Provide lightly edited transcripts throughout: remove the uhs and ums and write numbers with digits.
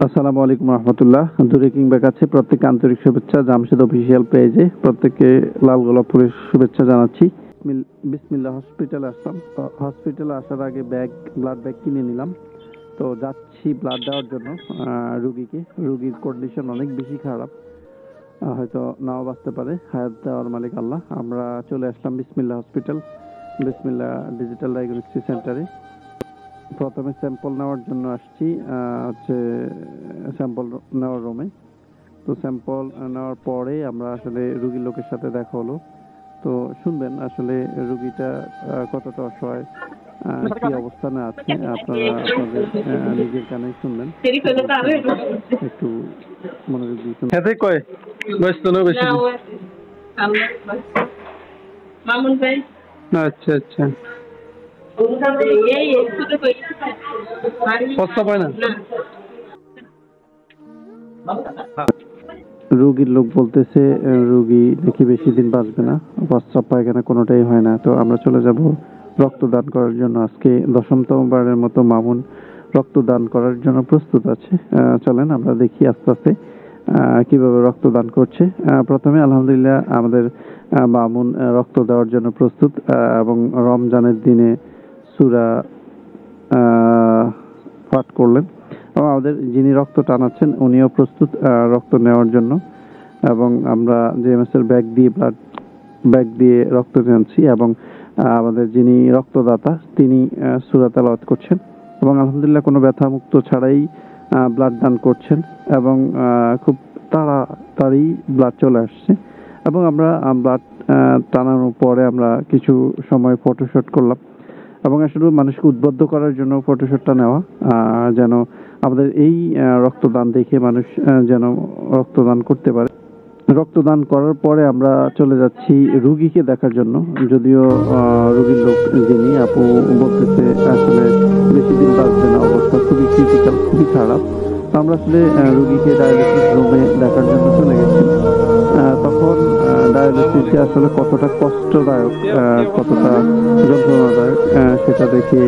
আসসালামু আলাইকুম রহমতুল্লাহ। দূরে কিংবা কাছে প্রত্যেককে আন্তরিক শুভেচ্ছা। জামশেদ অফিসিয়াল পেজে প্রত্যেককে লাল গোলাপ ফুলের শুভেচ্ছা জানাচ্ছি। বিসমিল্লাহ। হসপিটালে আসলাম। হসপিটালে আসার আগে ব্লাড ব্যাগ কিনে নিলাম। তো যাচ্ছি ব্লাড দেওয়ার জন্য রুগীকে। রুগীর কন্ডিশন অনেক বেশি খারাপ, হয়তো নাও বাঁচতে পারে। হায়াত দেওয়ার মালিক আল্লাহ। আমরা চলে আসলাম বিসমিল্লাহ হসপিটাল, বিসমিল্লাহ ডিজিটাল ডায়াগনস্টিক সেন্টারে। প্রথমে স্যাম্পল নেওয়ার জন্য আসছি, হচ্ছে স্যাম্পল নেওয়ার রুমে। তো স্যাম্পল নেওয়ার পরে আমরা আসলে রুগীর লোকের সাথে দেখা হলো। তো শুনবেন আসলে রুগীটা কতটা অসহায়, কি অবস্থানে আছে, আপনারা আপনাদের নিজের কানেই শুনবেন। একটু মনোযোগ দিয়ে শুনবেন। আচ্ছা আচ্ছা, রুগীর লোক বলতেছে রুগী নাকি বেশি দিন বাঁচবে না, প্রস্রাব পায়খানা কোনোটাই হয় না। তো আমরা চলে যাব রক্তদান করার জন্য। আজকে 10তম বারের মতো মামুন রক্তদান করার জন্য প্রস্তুত আছে। চলেন আমরা দেখি আস্তে আস্তে কিভাবে রক্তদান করছে। প্রথমে আলহামদুলিল্লাহ আমাদের মামুন রক্ত দেওয়ার জন্য প্রস্তুত, এবং রমজানের দিনে সূরা পাঠ করলেন। এবং আমাদের যিনি রক্ত টানাচ্ছেন উনিও প্রস্তুত রক্ত নেওয়ার জন্য। এবং আমরা জেএমএস-এর ব্যাগ দিয়ে রক্ত টানছি, এবং আমাদের যিনি রক্তদাতা তিনি সূরা তেলাওয়াত করছেন এবং আলহামদুলিল্লাহ কোনো ব্যথামুক্ত ছাড়াই ব্লাড দান করছেন, এবং খুব তাড়াতাড়ি ব্লাড চলে আসছে। এবং আমরা ব্লাড টানানোর পরে আমরা কিছু সময় ফটোশুট করলাম, এবং আসলে মানুষকে উদ্বুদ্ধ করার জন্য ফটোশুটটা নেওয়া, যেন আমাদের এই রক্তদান দেখে মানুষ যেন রক্তদান করতে পারে। রক্তদান করার পরে আমরা চলে যাচ্ছি রুগীকে দেখার জন্য। যদিও রুগীর লোক যিনি আপু বলতেছে আসলে বেশি দিন বাঁচবে না, অবস্থা খুবই ক্রিটিক্যাল, খুবই খারাপ। তো আমরা আসলে রুগীকে ডায়ালিসিস রুমে দেখার জন্য চলে গেছি। তখন ডায়ালিসিসে আসলে কতটা কষ্টদায়ক, কতটা যন্ত্রণাদায়ক সেটা দেখে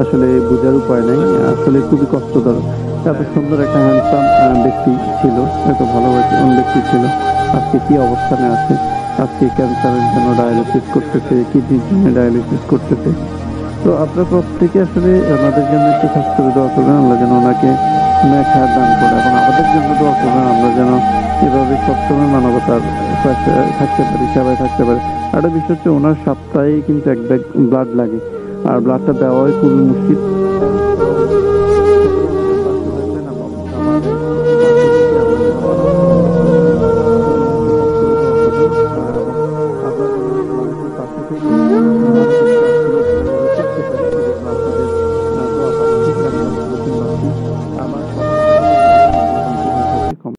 আসলে বোঝার উপায় নেই। আসলে খুবই কষ্টদায়ক। এত সুন্দর একটা হ্যান্ডসাম ব্যক্তি ছিল, এত ভালো ব্যক্তি ছিল, আজকে কি অবস্থানে আছে। আজকে ক্যান্সারের জন্য ডায়ালিসিস করতেছে, কিডনির জন্য ডায়ালিসিস করতেছে। তো আপনারা প্রত্যেকে আসলে ওনাদের জন্য একটু খাস করে দোয়া করবেন, আল্লাহ যেন ওনাকে নেক হায়াত দান করে, এবং আমাদের জন্য দোয়া করবেন আমরা যেন এভাবে সবসময় মানবতার থাকতে পারি, সেবায় থাকতে পারি। একটা বিষয় হচ্ছে ওনার সপ্তাহে কিন্তু এক ব্যাগ ব্লাড লাগে, আর ব্লাডটা দেওয়াই খুবই মুশকিল।